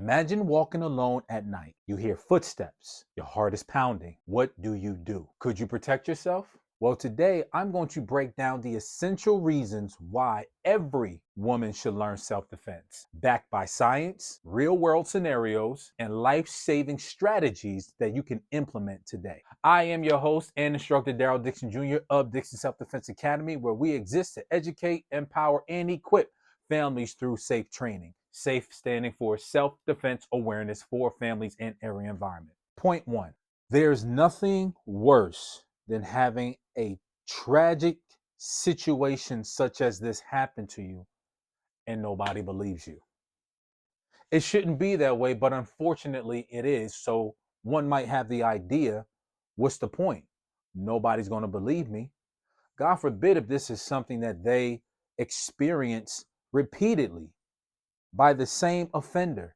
Imagine walking alone at night. You hear footsteps. Your heart is pounding. What do you do? Could you protect yourself? Well, today I'm going to break down the essential reasons why every woman should learn self-defense, backed by science, real-world scenarios, and life-saving strategies that you can implement today. I am your host and instructor, Daryl Dixon Jr. of Dixon Self Defense Academy, where we exist to educate, empower, and equip families through S.A.F E Training. S.A.F E standing for Self-Defense Awareness for Families and Area Environment. Point one, there's nothing worse than having a tragic situation such as this happen to you and nobody believes you. It shouldn't be that way, but unfortunately it is. So one might have the idea, what's the point? Nobody's going to believe me. God forbid if this is something that they experience repeatedly by the same offender,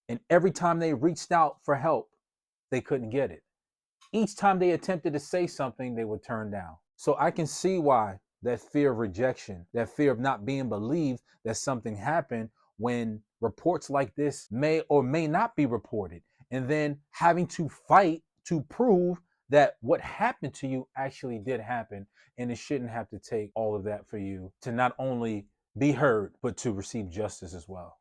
and every time they reached out for help, they couldn't get it. Each time they attempted to say something, they were turned down. So I can see why that fear of rejection, that fear of not being believed that something happened, when reports like this may or may not be reported, and then having to fight to prove that what happened to you actually did happen, and it shouldn't have to take all of that for you to not only be heard, but to receive justice as well.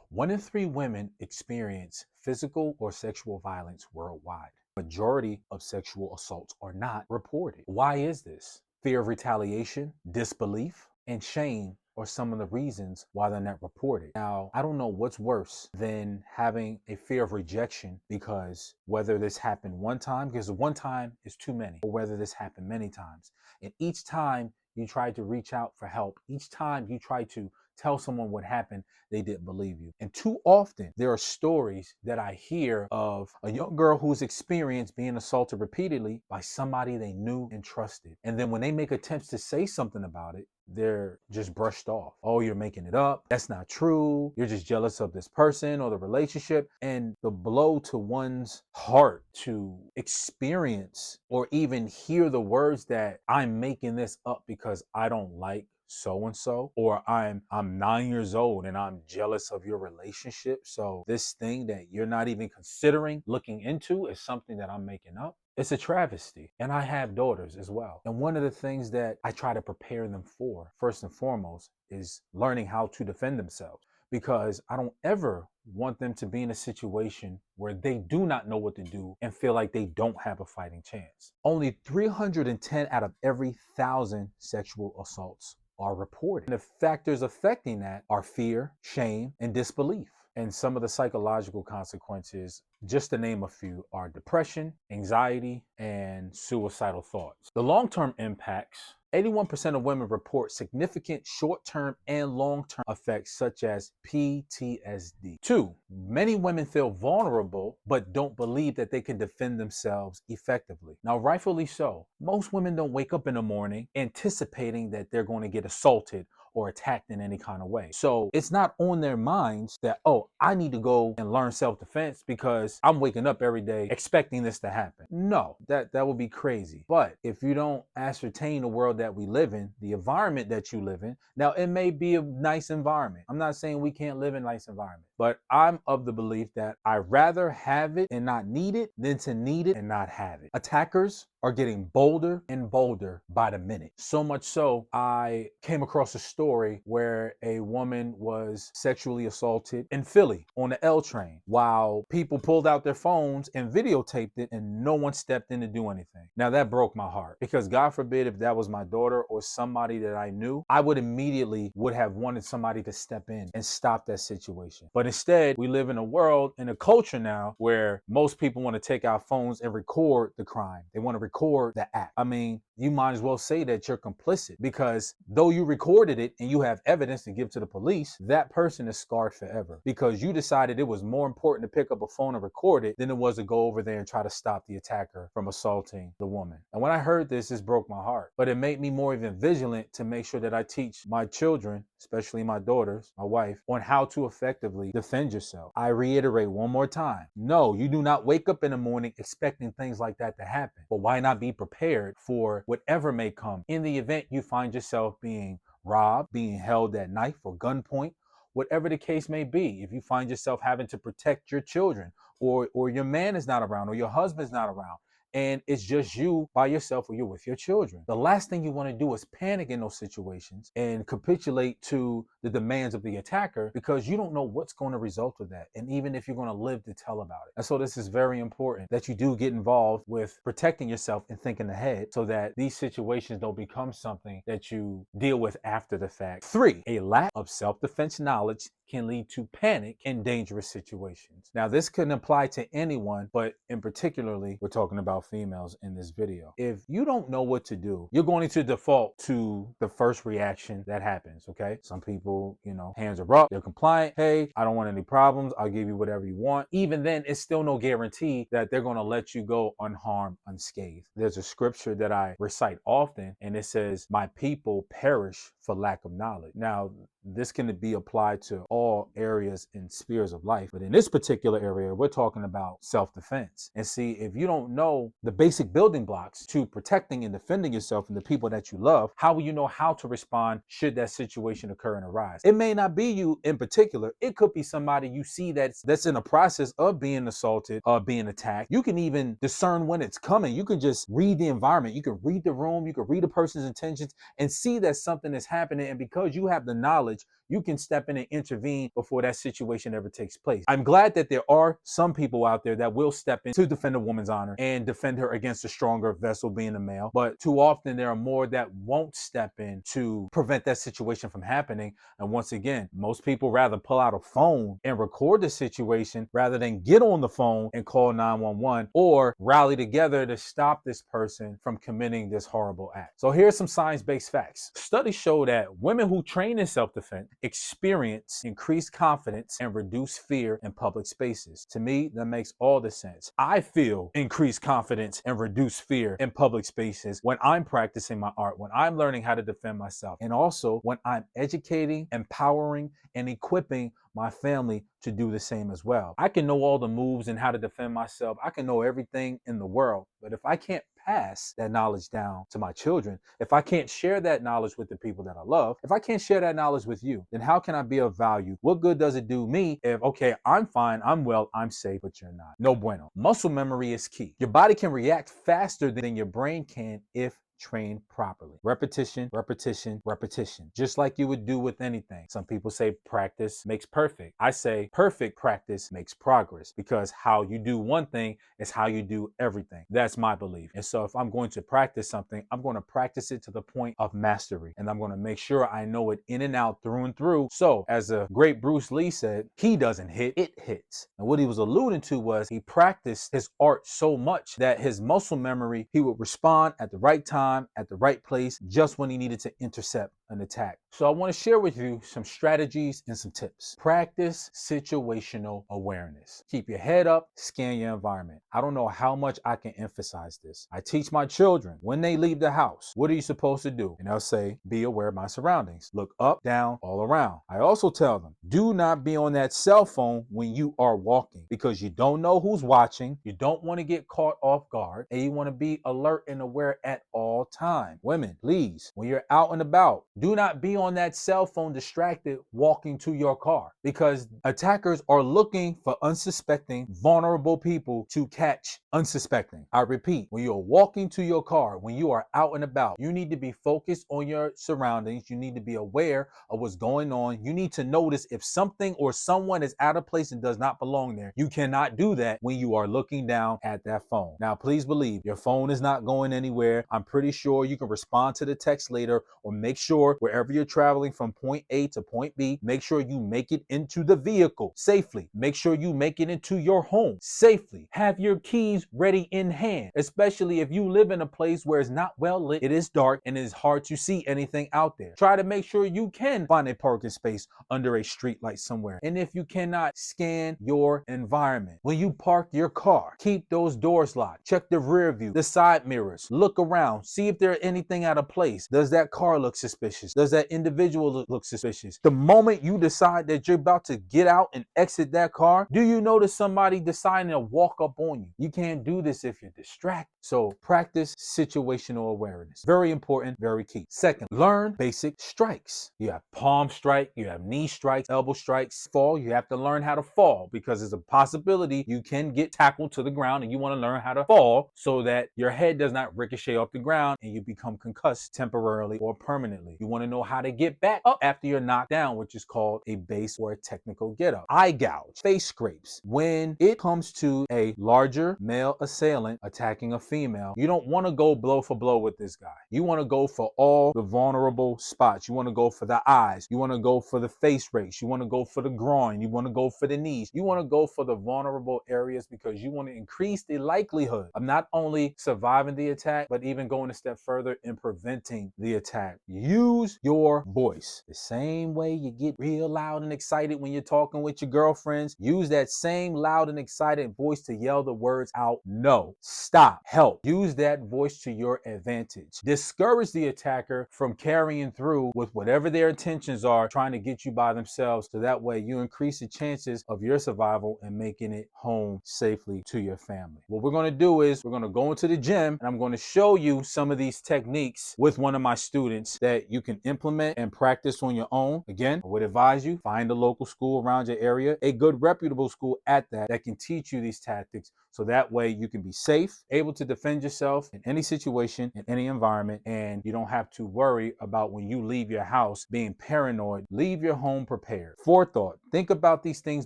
1 in 3 women experience physical or sexual violence worldwide. Majority of sexual assaults are not reported. Why is this? Fear of retaliation, disbelief, and shame are some of the reasons why they're not reported. Now, I don't know what's worse than having a fear of rejection, because whether this happened one time, because one time is too many, or whether this happened many times. And each time you try to reach out for help, each time you try to tell someone what happened, they didn't believe you. And too often there are stories that I hear of a young girl who's experienced being assaulted repeatedly by somebody they knew and trusted. And then when they make attempts to say something about it, they're just brushed off. Oh, you're making it up. That's not true. You're just jealous of this person or the relationship. And the blow to one's heart to experience or even hear the words that I'm making this up because I don't like so-and-so, or I'm 9 years old and I'm jealous of your relationship. So this thing that you're not even considering looking into is something that I'm making up. It's a travesty. And I have daughters as well. And one of the things that I try to prepare them for, first and foremost, is learning how to defend themselves. Because I don't ever want them to be in a situation where they do not know what to do and feel like they don't have a fighting chance. Only 310 out of every 1,000 sexual assaults are reported. And the factors affecting that are fear, shame, and disbelief. And some of the psychological consequences, just to name a few, are depression, anxiety, and suicidal thoughts. The long-term impacts: 81% of women report significant short-term and long-term effects such as PTSD. 2, many women feel vulnerable but don't believe that they can defend themselves effectively. Now, rightfully so. Most women don't wake up in the morning anticipating that they're going to get assaulted or attacked in any kind of way. So it's not on their minds that, oh, I need to go and learn self-defense because I'm waking up every day expecting this to happen. No, that would be crazy. But if you don't ascertain the world that we live in, the environment that you live in, now it may be a nice environment. I'm not saying we can't live in a nice environment, but I'm of the belief that I'd rather have it and not need it than to need it and not have it. Attackers are getting bolder and bolder by the minute. So much so, I came across a story where a woman was sexually assaulted in Philly on the L train, while people pulled out their phones and videotaped it and no one stepped in to do anything. Now that broke my heart, because God forbid if that was my daughter or somebody that I knew, I would have wanted somebody to step in and stop that situation. But instead, we live in a world, in a culture now, where most people want to take out phones and record the crime. They want to record the act. I mean, you might as well say that you're complicit, because though you recorded it and you have evidence to give to the police, that person is scarred forever because you decided it was more important to pick up a phone and record it than it was to go over there and try to stop the attacker from assaulting the woman. And when I heard this broke my heart, but it made me more even vigilant to make sure that I teach my children, especially my daughters, my wife, on how to effectively defend yourself. I reiterate one more time. No, you do not wake up in the morning expecting things like that to happen. But why not be prepared for whatever may come in the event you find yourself being robbed, being held at knife or gunpoint, whatever the case may be. If you find yourself having to protect your children, or your man is not around, or your husband's not around, and it's just you by yourself or you're with your children. The last thing you want to do is panic in those situations and capitulate to the demands of the attacker, because you don't know what's going to result of that. And even if you're going to live to tell about it. And so this is very important that you do get involved with protecting yourself and thinking ahead, so that these situations don't become something that you deal with after the fact. 3, a lack of self-defense knowledge can lead to panic in dangerous situations. Now, this couldn't apply to anyone, but in particularly, we're talking about females in this video. If you don't know what to do, you're going to default to the first reaction that happens, okay? Some people, hands are up, they're compliant. Hey, I don't want any problems. I'll give you whatever you want. Even then, it's still no guarantee that they're going to let you go unharmed, unscathed. There's a scripture that I recite often, and it says, "My people perish for lack of knowledge." Now, this can be applied to all areas and spheres of life. But in this particular area, we're talking about self-defense. And see, if you don't know the basic building blocks to protecting and defending yourself and the people that you love, how will you know how to respond should that situation occur and arise? It may not be you in particular. It could be somebody you see that's in a process of being assaulted, being attacked. You can even discern when it's coming. You can just read the environment. You can read the room. You can read a person's intentions and see that something is happening. And because you have the knowledge, you can step in and intervene before that situation ever takes place. I'm glad that there are some people out there that will step in to defend a woman's honor and defend her against a stronger vessel, being a male. But too often there are more that won't step in to prevent that situation from happening. And once again, most people rather pull out a phone and record the situation rather than get on the phone and call 911 or rally together to stop this person from committing this horrible act. So here's some science-based facts. Studies show that women who train in self-defense experience increased confidence and reduced fear in public spaces. To me, that makes all the sense. I feel increased confidence and reduced fear in public spaces when I'm practicing my art, when I'm learning how to defend myself, and also when I'm educating, empowering, and equipping my family to do the same as well. I can know all the moves and how to defend myself. I can know everything in the world, but if I can't pass that knowledge down to my children, if I can't share that knowledge with the people that I love, if I can't share that knowledge with you, then how can I be of value? What good does it do me if, okay, I'm fine, I'm well, I'm safe, but you're not? No bueno. Muscle memory is key. Your body can react faster than your brain can if trained properly. Repetition, repetition, repetition. Just like you would do with anything. Some people say practice makes perfect. I say perfect practice makes progress, because how you do one thing is how you do everything. That's my belief. And so if I'm going to practice something, I'm going to practice it to the point of mastery. And I'm going to make sure I know it in and out, through and through. So as a great Bruce Lee said, he doesn't hit, it hits. And what he was alluding to was he practiced his art so much that his muscle memory, he would respond at the right time, at the right place, just when he needed to intercept an attack. So I want to share with you some strategies and some tips. Practice situational awareness. Keep your head up, scan your environment. I don't know how much I can emphasize this. I teach my children when they leave the house, what are you supposed to do? And I'll say, be aware of my surroundings. Look up, down, all around. I also tell them, do not be on that cell phone when you are walking, because you don't know who's watching. You don't want to get caught off guard, and you want to be alert and aware at all times. Women, please, when you're out and about, do not be on that cell phone distracted walking to your car, because attackers are looking for unsuspecting, vulnerable people to catch unsuspecting. I repeat, when you're walking to your car, when you are out and about, you need to be focused on your surroundings. You need to be aware of what's going on. You need to notice if something or someone is out of place and does not belong there. You cannot do that when you are looking down at that phone. Now, please believe your phone is not going anywhere. I'm pretty sure you can respond to the text later, or make sure wherever you're traveling from point A to point B, make sure you make it into the vehicle safely. Make sure you make it into your home safely. Have your keys ready in hand, especially if you live in a place where it's not well lit, it is dark, and it is hard to see anything out there. Try to make sure you can find a parking space under a street light somewhere. And if you cannot, scan your environment. When you park your car, keep those doors locked. Check the rear view, the side mirrors. Look around, see if there's anything out of place. Does that car look suspicious? suspicious? Does that individual look suspicious? The moment you decide that you're about to get out and exit that car, do you notice somebody deciding to walk up on you? You can't do this if you're distracted. So practice situational awareness. Very important, very key. Second, learn basic strikes. You have palm strike, you have knee strikes, elbow strikes. Fall, you have to learn how to fall because there's a possibility you can get tackled to the ground, and you want to learn how to fall so that your head does not ricochet off the ground and you become concussed temporarily or permanently. You want to know how to get back up after you're knocked down, which is called a base or a technical get up. Eye gouge, face scrapes. When it comes to a larger male assailant attacking a female, you don't want to go blow for blow with this guy. You want to go for all the vulnerable spots. You want to go for the eyes. You want to go for the face race. You want to go for the groin. You want to go for the knees. You want to go for the vulnerable areas because you want to increase the likelihood of not only surviving the attack, but even going a step further in preventing the attack. Use your voice. The same way you get real loud and excited when you're talking with your girlfriends, use that same loud and excited voice to yell the words out. No, stop, help. Use that voice to your advantage. Discourage the attacker from carrying through with whatever their intentions are, trying to get you by themselves, so that way you increase the chances of your survival and making it home safely to your family. What we're going to do is we're going to go into the gym and I'm going to show you some of these techniques with one of my students that you can implement and practice on your own. Again, I would advise you find a local school around your area, a good reputable school at that can teach you these tactics, so that way you can be safe, able to defend yourself in any situation, in any environment, and you don't have to worry about when you leave your house being paranoid. Leave your home prepared. Forethought. Think about these things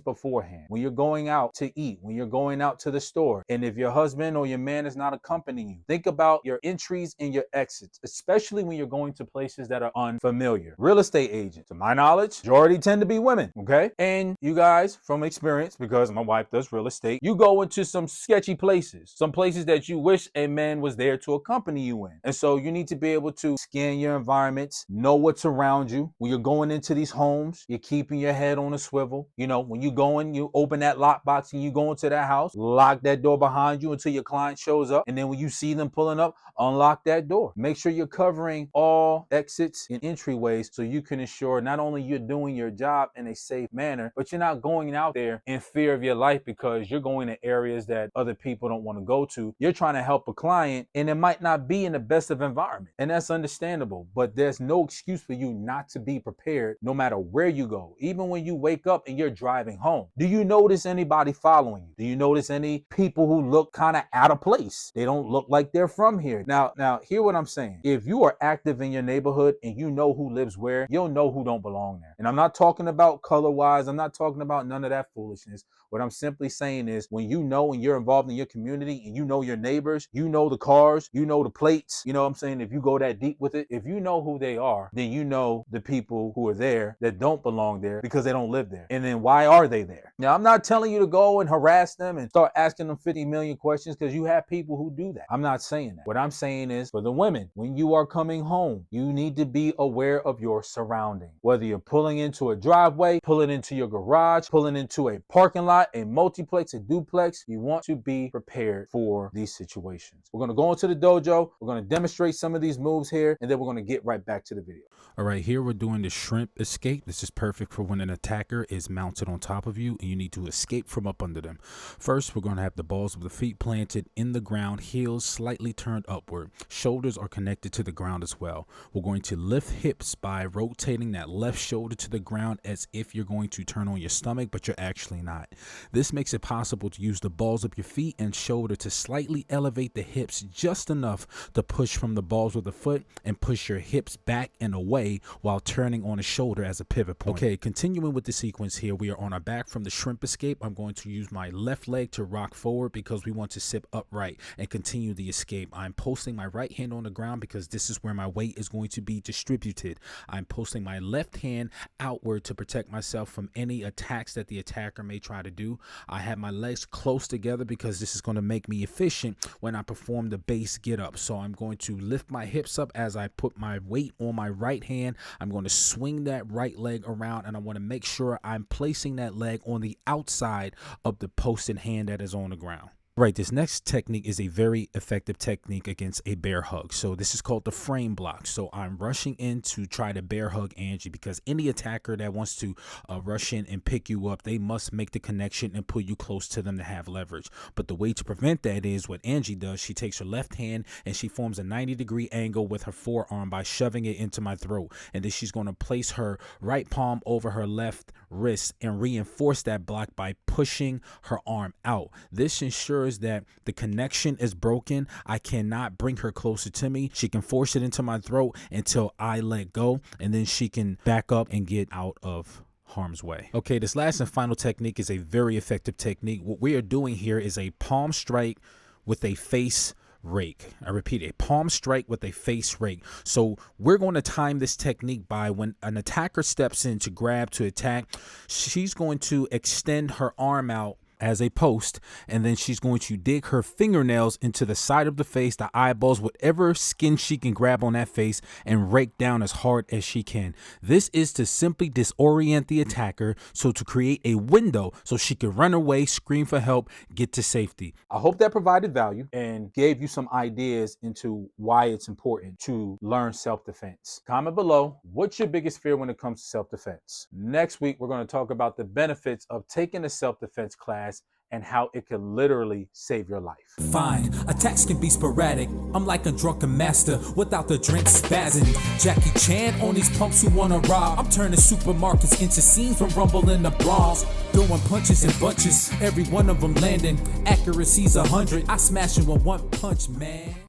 beforehand. When you're going out to eat, when you're going out to the store, and if your husband or your man is not accompanying you, think about your entries and your exits, especially when you're going to places that are unfamiliar. Real estate agents, to my knowledge, majority tend to be women, okay? And you guys, from experience, because my wife does real estate, you go into some sketchy places, some places that you wish a man was there to accompany you in. And so you need to be able to scan your environments, know what's around you. When you're going into these homes, you're keeping your head on a swivel. You know, when you go in, you open that lockbox and you go into that house, lock that door behind you until your client shows up. And then when you see them pulling up, unlock that door. Make sure you're covering all exits and entryways so you can ensure not only you're doing your job in a safe manner, but you're not going out there in fear of your life because you're going to areas that other people don't want to go to. You're trying to help a client and it might not be in the best of environment. And that's understandable, but there's no excuse for you not to be prepared no matter where you go. Even when you wake up and you're driving home, do you notice anybody following you? Do you notice any people who look kind of out of place? They don't look like they're from here. Now, hear what I'm saying. If you are active in your neighborhood and you know who lives where, you'll know who don't belong there. And I'm not talking about color-wise. I'm not talking about none of that foolishness. What I'm simply saying is when you know and you're involved in your community and you know your neighbors, you know the cars, you know the plates, you know what I'm saying? If you go that deep with it, if you know who they are, then you know the people who are there that don't belong there because they don't live there. And then why are they there? Now, I'm not telling you to go and harass them and start asking them 50 million questions because you have people who do that. I'm not saying that. What I'm saying is for the women, when you are coming home, you need to be aware of your surroundings. Whether you're pulling into a driveway, pulling into your garage, pulling into a parking lot, a multiplex, a duplex, you want to be prepared for these situations. We're going to go into the dojo. We're going to demonstrate some of these moves here, and then we're going to get right back to the video. All right, here we're doing the shrimp escape. This is perfect for when an attacker is mounted on top of you and you need to escape from up under them. First, we're going to have the balls of the feet planted in the ground, heels slightly turned upward. Shoulders are connected to the ground as well. We're going to lift hips by rotating that left shoulder to the ground as if you're going to turn on your stomach, but you're actually not. This makes it possible to use the balls of your feet and shoulder to slightly elevate the hips just enough to push from the balls of the foot and push your hips back and away while turning on a shoulder as a pivot point. Okay, continuing with the sequence here, we are on our back from the shrimp escape. I'm going to use my left leg to rock forward because we want to sit upright and continue the escape. I'm posting my right hand on the ground because this is where my weight is going to be distributed. I'm posting my left hand outward to protect myself from any attacks that the attacker may try to do. I have my legs close together because this is going to make me efficient when I perform the base get up. So I'm going to lift my hips up as I put my weight on my right hand. I'm going to swing that right leg around and I want to make sure I'm placing that leg on the outside of the posted hand that is on the ground. Right, this next technique is a very effective technique against a bear hug. So this is called the frame block. So I'm rushing in to try to bear hug Angie, because any attacker that wants to rush in and pick you up, they must make the connection and pull you close to them to have leverage. But the way to prevent that is what Angie does. She takes her left hand and she forms a 90-degree angle with her forearm by shoving it into my throat. And then she's going to place her right palm over her left wrist and reinforce that block by pushing her arm out. This ensures that the connection is broken. I cannot bring her closer to me. She can force it into my throat until I let go, and then she can back up and get out of harm's way. Okay, this last and final technique is a very effective technique. What we are doing here is a palm strike with a face rake. I repeat, a palm strike with a face rake. So we're going to time this technique by when an attacker steps in to grab, to attack, she's going to extend her arm out as a post, and then she's going to dig her fingernails into the side of the face, the eyeballs, whatever skin she can grab on that face, and rake down as hard as she can. This is to simply disorient the attacker, so to create a window so she can run away, scream for help, get to safety. I hope that provided value and gave you some ideas into why it's important to learn self-defense. Comment below, what's your biggest fear when it comes to self-defense? Next week, we're going to talk about the benefits of taking a self-defense class and how it can literally save your life. Fine, attacks can be sporadic. I'm like a drunken master without the drink spazzing. Jackie Chan on these punks who wanna rob. I'm turning supermarkets into scenes from Rumble in the Bronx. Throwing punches in bunches, every one of them landing. Accuracy's 100. I smash him with one punch, man.